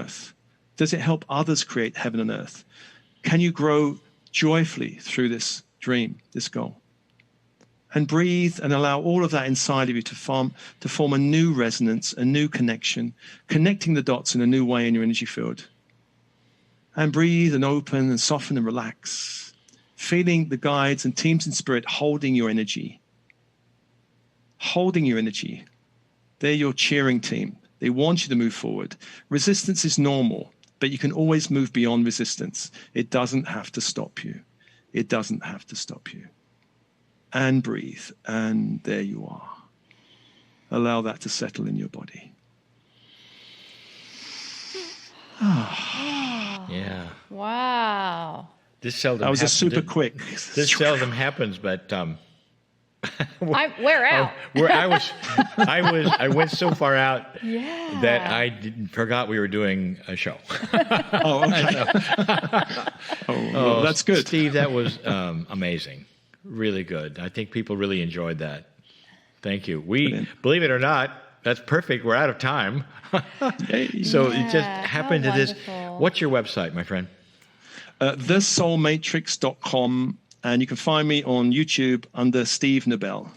earth? Does it help others create heaven and earth? Can you grow joyfully through this dream, this goal? And breathe and allow all of that inside of you to form a new resonance, a new connection, connecting the dots in a new way in your energy field. And breathe and open and soften and relax, feeling the guides and teams in spirit holding your energy. Holding your energy. They're your cheering team. They want you to move forward. Resistance is normal, but you can always move beyond resistance. It doesn't have to stop you. It doesn't have to stop you. And breathe, and there you are. Allow that to settle in your body. Yeah. Wow. This seldom that was happens. A super quick. This seldom happens, but we're out. I went so far out that I forgot we were doing a show. Oh, okay. Well, that's good. Steve, that was amazing. Really good. I think people really enjoyed that. Thank you. Believe it or not, that's perfect. We're out of time. So it just happened to this. What's your website, my friend? thesoulmatrix.com, and you can find me on YouTube under Steve Nobel.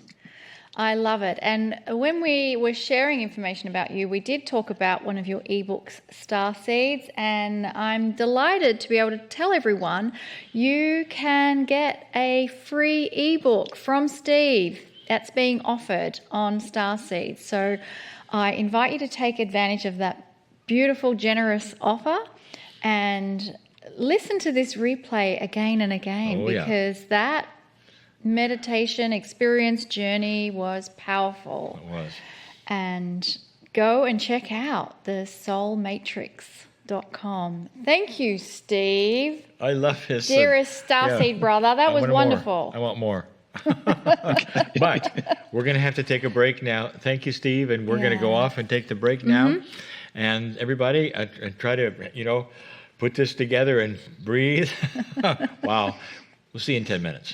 I love it. And when we were sharing information about you, we did talk about one of your ebooks, Star Seeds, and I'm delighted to be able to tell everyone you can get a free ebook from Steve that's being offered on Star Seeds. So I invite you to take advantage of that beautiful, generous offer and listen to this replay again and again, because that meditation experience journey was powerful. It was. And go and check out the soulmatrix.com. Thank you, Steve. I love his dearest Starseed brother. That was wonderful. I want more. But we're going to have to take a break now. Thank you, Steve, and we're going to go off and take the break now. And everybody, I try to, put this together and breathe. Wow. We'll see you in 10 minutes.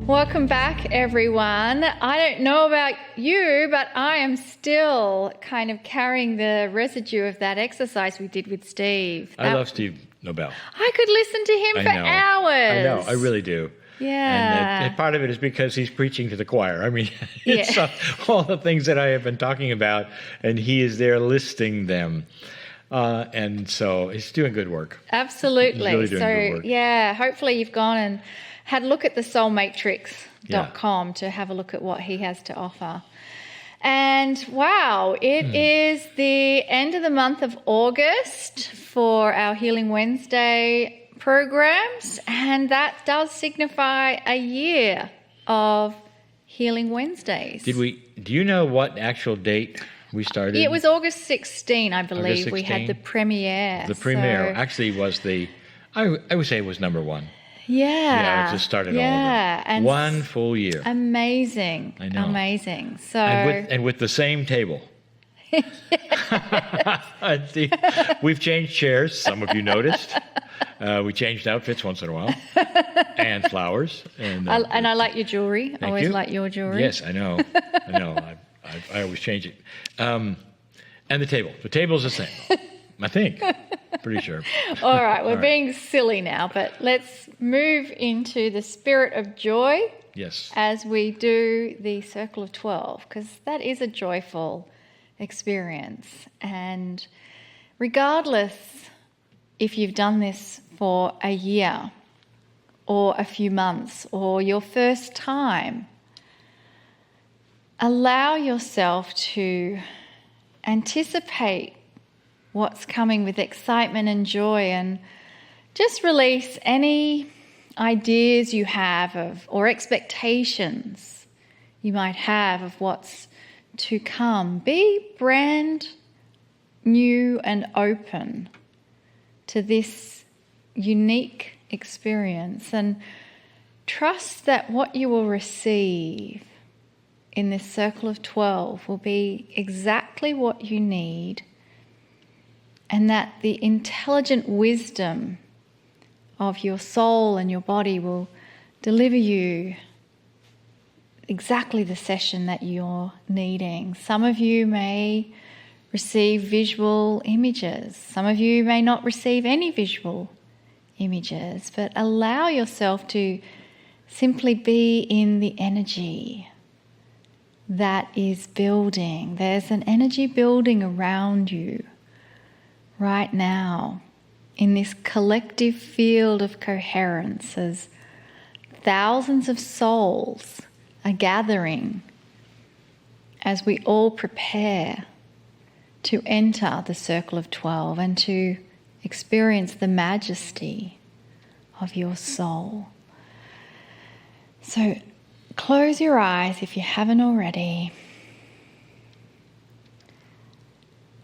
Welcome back, everyone. I don't know about you, but I am still kind of carrying the residue of that exercise we did with Steve. I love Steve Nobel. I could listen to him for hours. I know, I really do. Yeah. And part of it is because he's preaching to the choir. I mean, it's all the things that I have been talking about, and he is there listing them. And so he's doing good work. Absolutely. He's really doing good work. Yeah, hopefully you've gone and had a look at the soulmatrix.com to have a look at what he has to offer. And wow, it is the end of the month of August for our Healing Wednesday programs, and that does signify a year of Healing Wednesdays. Do you know what actual date we started? It was August 16, I believe. August 16? We had the premiere. The premiere actually was I would say it was number one. Yeah. It just started all over. And one full year. Amazing. I know. Amazing. So and with the same table. We've changed chairs, some of you noticed. We changed outfits once in a while. And flowers. And I like your jewelry. I always like your jewelry. Yes, I know. I always change it. And the table. The table's the same. I think. Pretty sure. All right, we're being silly now, but let's move into the spirit of joy. Yes. As we do the Circle of 12, because that is a joyful experience. And regardless if you've done this for a year or a few months or your first time, allow yourself to anticipate what's coming with excitement and joy, and just release any ideas you have or expectations you might have of what's to come. Be brand new and open to this unique experience, and trust that what you will receive in this Circle of 12 will be exactly what you need, and that the intelligent wisdom of your soul and your body will deliver you exactly the session that you're needing. Some of you may receive visual images. Some of you may not receive any visual images, but allow yourself to simply be in the energy that is building. There's an energy building around you right now in this collective field of coherence as thousands of souls are gathering as we all prepare to enter the Circle of 12 and to experience the majesty of your soul. So close your eyes if you haven't already,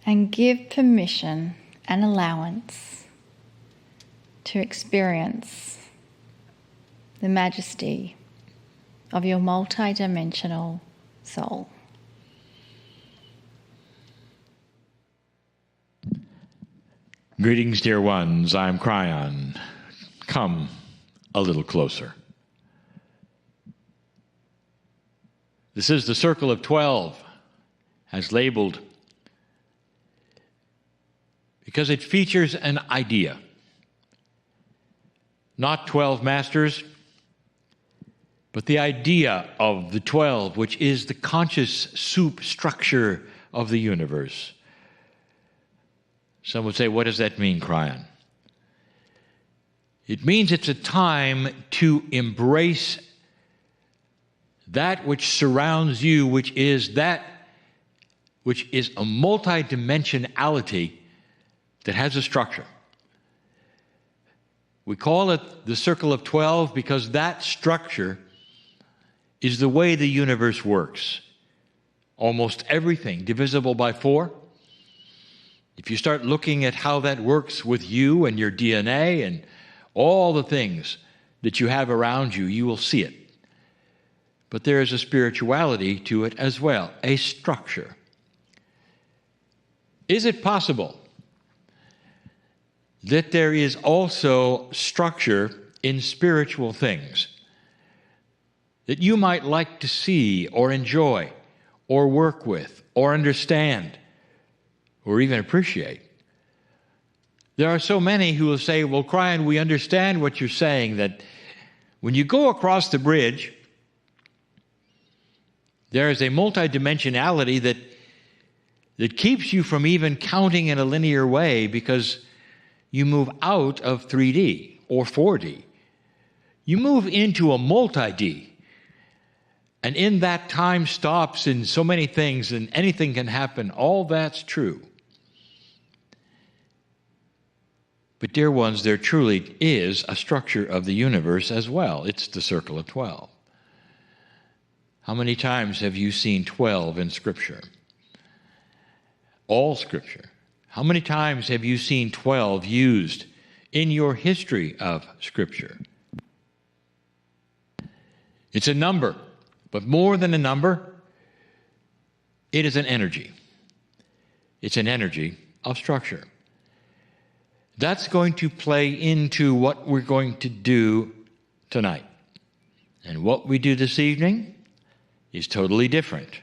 and give permission and allowance to experience the majesty of your multidimensional soul. Greetings, dear ones. I'm Kryon. Come a little closer. This is the Circle of 12, as labeled, because it features an idea. Not 12 masters, but the idea of the 12, which is the conscious soup structure of the universe. Some would say, what does that mean, Kryon? It means it's a time to embrace that which surrounds you, which is a multidimensionality that has a structure. We call it the Circle of 12 because that structure is the way the universe works. Almost everything divisible by 4. If you start looking at how that works with you and your DNA and all the things that you have around you, you will see it. But there is a spirituality to it as well, a structure. Is it possible that there is also structure in spiritual things? that you might like to see or enjoy or work with or understand or even appreciate. There are so many who will say, well, Kryon, we understand what you're saying, that when you go across the bridge, there is a multidimensionality that keeps you from even counting in a linear way because you move out of 3D or 4D. You move into a multi-D. And in that, time stops in so many things and anything can happen. All that's true. But dear ones, there truly is a structure of the universe as well. It's the circle of 12. How many times have you seen 12 in Scripture? All Scripture. How many times have you seen 12 used in your history of Scripture? It's a number, but more than a number, it is an energy. It's an energy of structure. That's going to play into what we're going to do tonight. And what we do this evening is totally different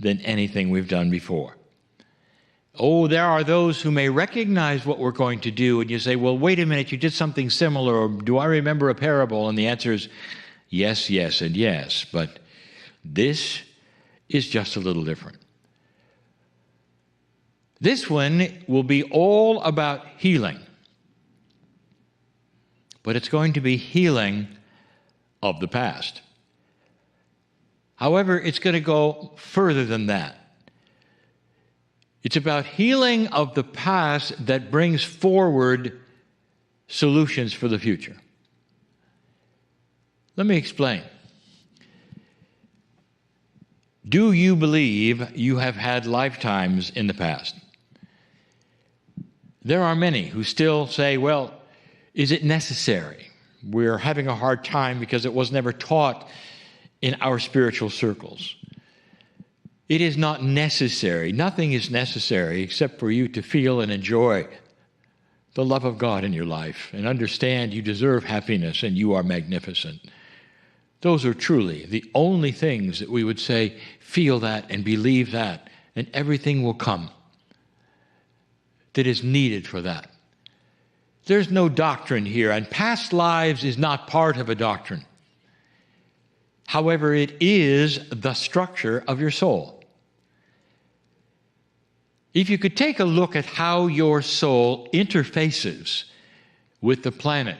than anything we've done before. Oh, there are those who may recognize what we're going to do, and you say, well, wait a minute, you did something similar, or do I remember a parable? And the answer is yes, yes, and yes, but this is just a little different. This one will be all about healing, but it's going to be healing of the past. However, it's going to go further than that. It's about healing of the past that brings forward solutions for the future. Let me explain. Do you believe you have had lifetimes in the past? There are many who still say, well, is it necessary? We're having a hard time because it was never taught in our spiritual circles. It is not necessary. Nothing is necessary except for you to feel and enjoy the love of God in your life and understand you deserve happiness and you are magnificent. Those are truly the only things that we would say, feel that and believe that, and everything will come that is needed for that. There's no doctrine here, and past lives is not part of a doctrine. However, it is the structure of your soul. If you could take a look at how your soul interfaces with the planet,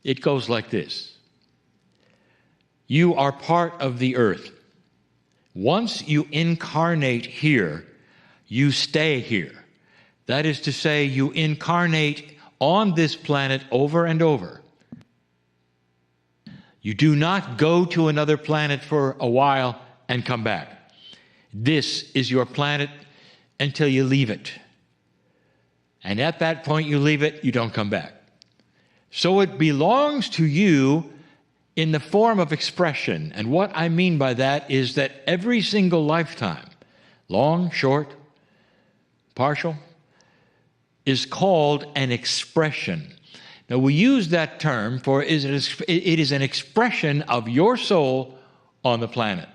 it goes like this. You are part of the earth. Once you incarnate here, you stay here. That is to say, you incarnate on this planet over and over. You do not go to another planet for a while and come back. This is your planet until you leave it. And at that point you leave it, you don't come back. So it belongs to you in the form of expression. And what I mean by that is that every single lifetime, long, short, partial, is called an expression. Now we use that term for it is an expression of your soul on the planet.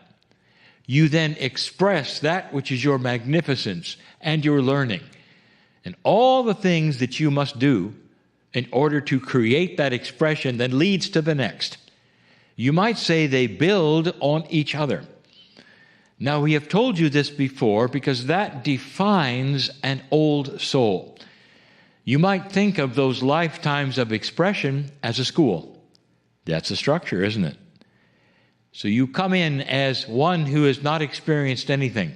You then express that which is your magnificence and your learning and all the things that you must do in order to create that expression that leads to the next. You might say they build on each other. Now, we have told you this before because that defines an old soul. You might think of those lifetimes of expression as a school. That's a structure, isn't it? So you come in as one who has not experienced anything.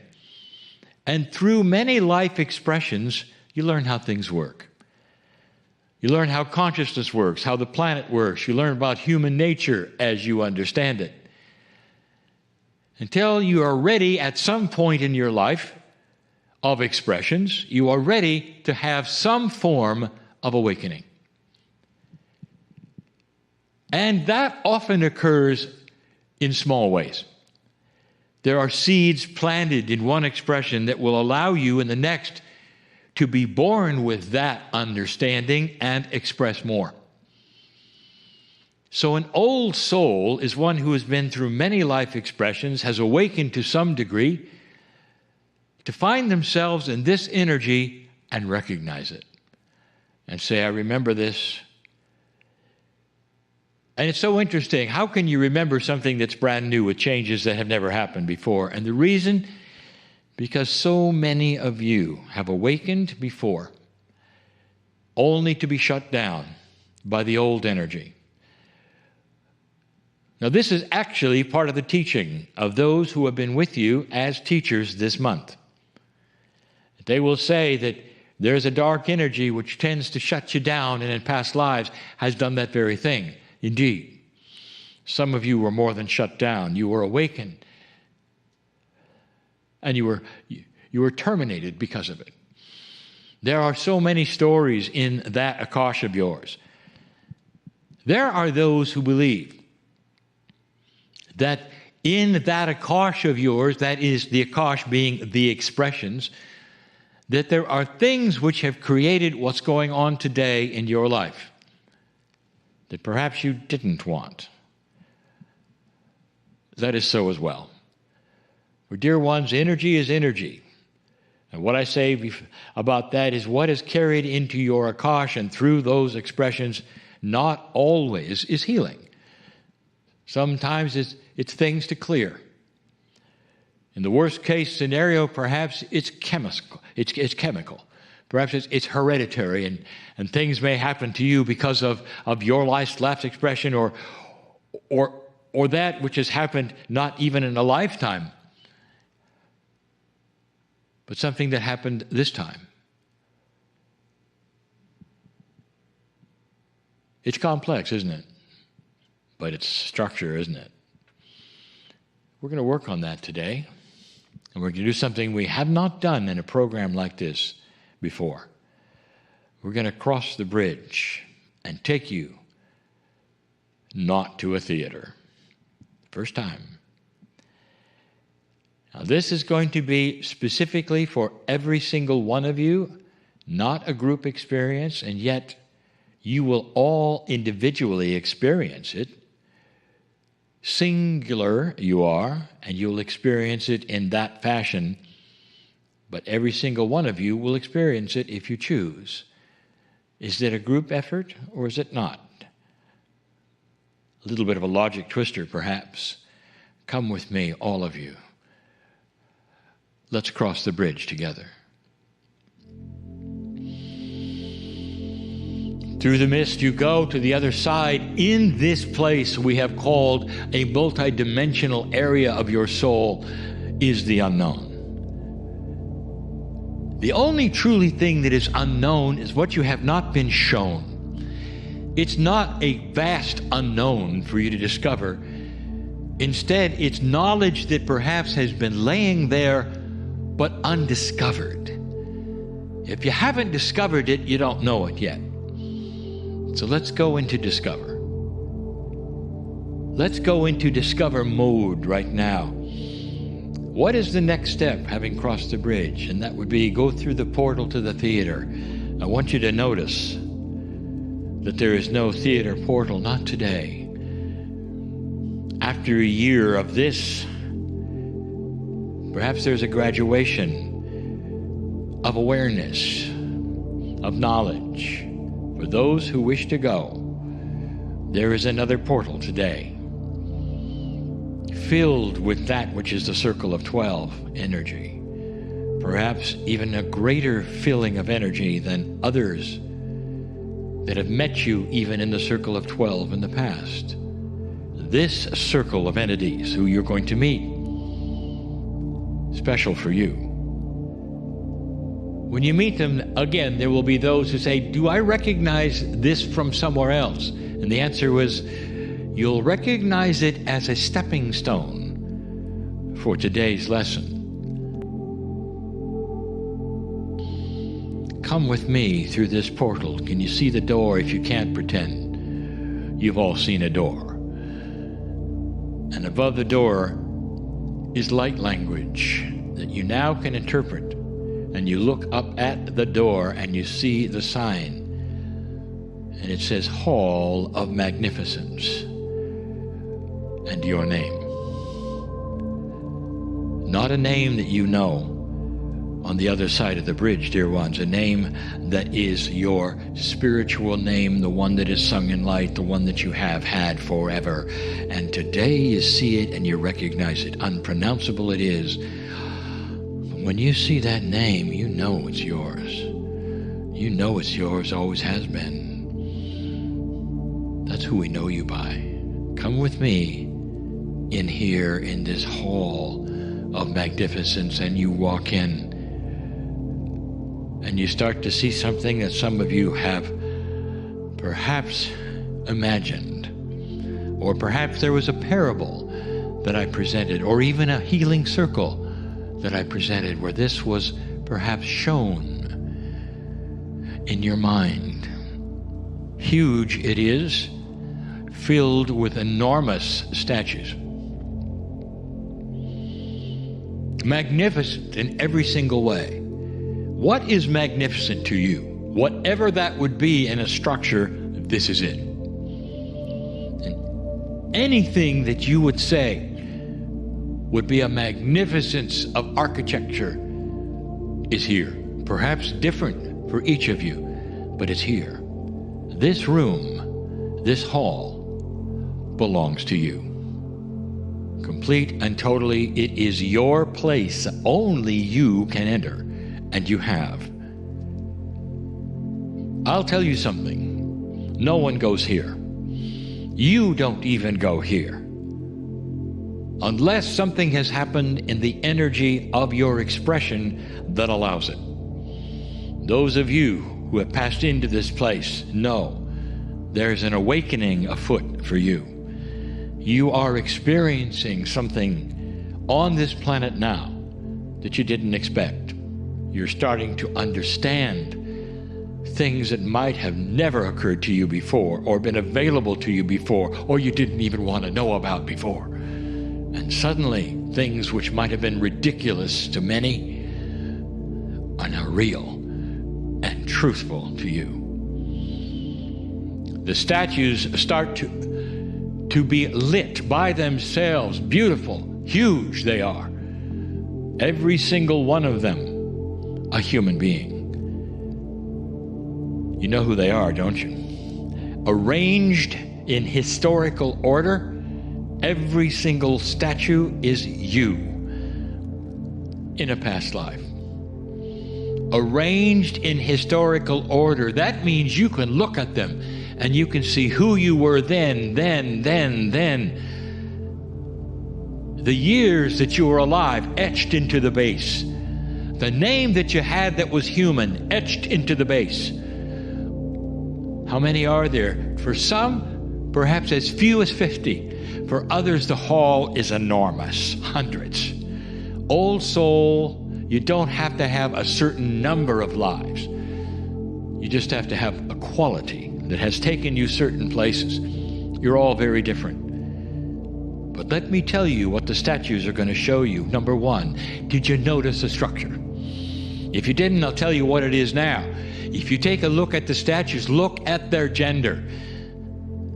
And through many life expressions, you learn how things work. You learn how consciousness works, how the planet works. You learn about human nature as you understand it. Until you are ready at some point in your life of expressions, you are ready to have some form of awakening. And that often occurs in small ways. There are seeds planted in one expression that will allow you in the next to be born with that understanding and express more. So an old soul is one who has been through many life expressions, has awakened to some degree, to find themselves in this energy and recognize it and say, I remember this. And it's so interesting. How can you remember something that's brand new with changes that have never happened before? And the reason, because so many of you have awakened before, only to be shut down by the old energy. Now, this is actually part of the teaching of those who have been with you as teachers this month. They will say that there's a dark energy which tends to shut you down, and in past lives has done that very thing. Indeed, some of you were more than shut down. You were awakened, and you were terminated because of it. There are so many stories in that Akash of yours. There are those who believe that in that Akash of yours, that is the Akash being the expressions, that there are things which have created what's going on today in your life that perhaps you didn't want. That is so as well. For dear ones, energy is energy. And what I say about that is what is carried into your Akash and through those expressions not always is healing. Sometimes it's things to clear. In the worst case scenario, perhaps it's chemical. It's chemical. Perhaps it's hereditary, and things may happen to you because of your life's expression or that which has happened not even in a lifetime, but something that happened this time. It's complex, isn't it? But it's structure, isn't it? We're going to work on that today. And we're going to do something we have not done in a program like this before. We're going to cross the bridge and take you not to a theater. First time. Now, this is going to be specifically for every single one of you, not a group experience, and yet you will all individually experience it. Singular you are, and you'll experience it in that fashion, but every single one of you will experience it if you choose. Is it a group effort, or is it not? A little bit of a logic twister, perhaps. Come with me, all of you. Let's cross the bridge together. Through the mist you go to the other side. In this place we have called a multidimensional area of your soul is the unknown. The only truly thing that is unknown is what you have not been shown. It's not a vast unknown for you to discover. Instead, it's knowledge that perhaps has been laying there but undiscovered. If you haven't discovered it, you don't know it yet. So let's go into discover. Let's go into discover mode right now. What is the next step having crossed the bridge? And that would be go through the portal to the theater. I want you to notice that there is no theater portal, not today. After a year of this, perhaps there's a graduation of awareness, of knowledge. For those who wish to go, there is another portal today, filled with that which is the circle of 12 energy, perhaps even a greater filling of energy than others that have met you even in the circle of 12 in the past. This circle of entities who you're going to meet, special for you. When you meet them, again, there will be those who say, do I recognize this from somewhere else? And the answer was, you'll recognize it as a stepping stone for today's lesson. Come with me through this portal. Can you see the door if you can't pretend? You've all seen a door. And above the door is light language that you now can interpret. And you look up at the door and you see the sign. and it says Hall of Magnificence, and your name. Not a name that you know on the other side of the bridge, dear ones, a name that is your spiritual name, the one that is sung in light, the one that you have had forever. And today you see it and you recognize it. Unpronounceable it is. When you see that name, you know it's yours. You know it's yours, always has been. That's who we know you by. Come with me in here in this hall of magnificence, and you walk in and you start to see something that some of you have perhaps imagined, or perhaps there was a parable that I presented, or even a healing circle that I presented where this was perhaps shown in your mind. Huge it is, filled with enormous statues. Magnificent in every single way. What is magnificent to you? Whatever that would be in a structure, this is it. And anything that you would say would be a magnificence of architecture is here. Perhaps different for each of you, but it's here. This room, this hall, belongs to you. Complete and totally, it is your place. Only you can enter, and you have. I'll tell you something. No one goes here. You don't even go here, unless something has happened in the energy of your expression that allows it. Those of you who have passed into this place know there's an awakening afoot for you. You are experiencing something on this planet now that you didn't expect. You're starting to understand things that might have never occurred to you before, or been available to you before, or you didn't even want to know about before. And suddenly, things which might have been ridiculous to many are now real and truthful to you. The statues start to be lit by themselves. Beautiful, huge they are. Every single one of them a human being. You know who they are, don't you? Arranged in historical order, every single statue is you in a past life. Arranged in historical order. That means you can look at them and you can see who you were then. The years that you were alive etched into the base. The name that you had that was human etched into the base. How many are there? For some, perhaps as few as 50. For others, the hall is enormous. Hundreds. Old soul, you don't have to have a certain number of lives. You just have to have a quality that has taken you certain places. You're all very different. But let me tell you what the statues are going to show you. Number one, did you notice the structure? If you didn't, I'll tell you what it is now. If you take a look at the statues, look at their gender.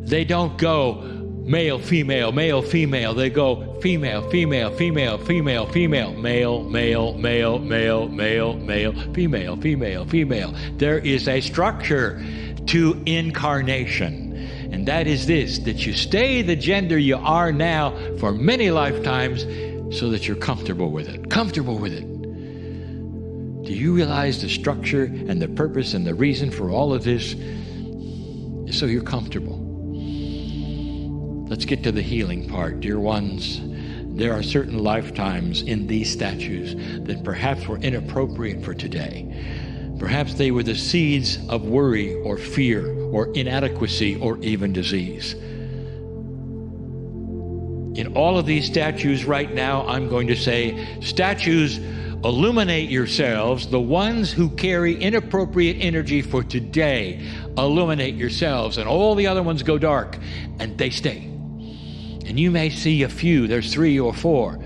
They don't go male, female, male, female. They go female, female, female, female, female, male, male, male, male, male, male, female, female, female. There is a structure to incarnation. And that is this, that you stay the gender you are now for many lifetimes so that you're comfortable with it. Comfortable with it. Do you realize the structure and the purpose and the reason for all of this is so you're comfortable? Let's get to the healing part, dear ones. There are certain lifetimes in these statues that perhaps were inappropriate for today. Perhaps they were the seeds of worry or fear or inadequacy or even disease. In all of these statues right now, I'm going to say, statues, illuminate yourselves. The ones who carry inappropriate energy for today, illuminate yourselves, and all the other ones go dark, and they stay. And you may see a few, there's 3 or 4.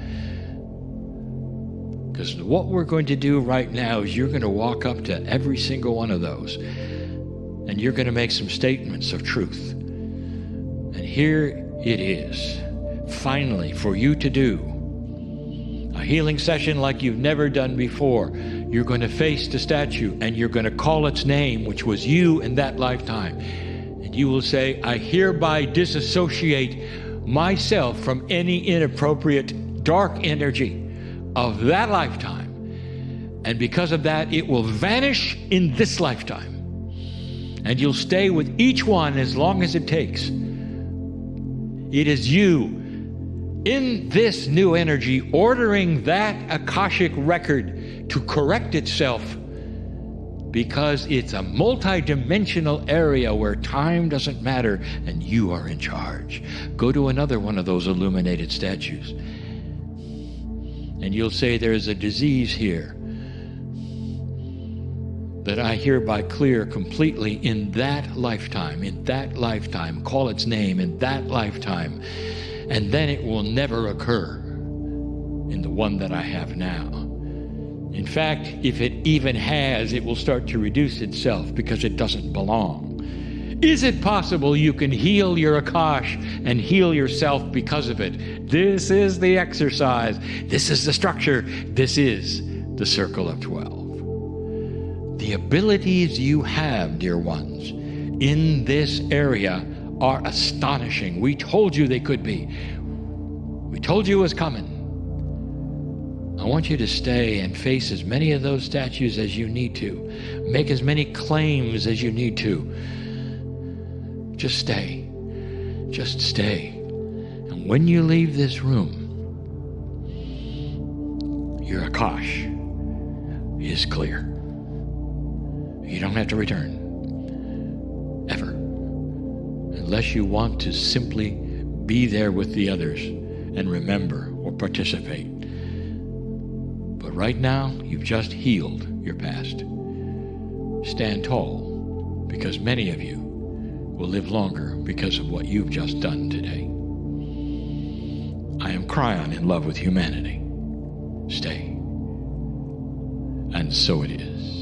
Because what we're going to do right now is you're going to walk up to every single one of those. and you're going to make some statements of truth. And here it is, finally, for you to do a healing session like you've never done before. You're going to face the statue and you're going to call its name, which was you in that lifetime. And you will say, I hereby disassociate myself from any inappropriate dark energy of that lifetime. And because of that, it will vanish in this lifetime. And you'll stay with each one as long as it takes. It is you in this new energy ordering that Akashic record to correct itself, because it's a multi-dimensional area where time doesn't matter and you are in charge. Go to another one of those illuminated statues and you'll say, there is a disease here that I hereby clear completely in that lifetime, call its name in that lifetime, and then it will never occur in the one that I have now. In fact, if it even has, it will start to reduce itself because it doesn't belong. Is it possible you can heal your Akash and heal yourself because of it? This is the exercise. This is the structure. This is the Circle of 12. The abilities you have, dear ones, in this area are astonishing. We told you they could be. We told you it was coming. I want you to stay and face as many of those statues as you need to. Make as many claims as you need to. Just stay. Just stay. And when you leave this room, your Akash is clear. You don't have to return. Ever. Unless you want to simply be there with the others and remember or participate. But right now, you've just healed your past. Stand tall, because many of you will live longer because of what you've just done today. I am Kryon, in love with humanity. Stay. And so it is.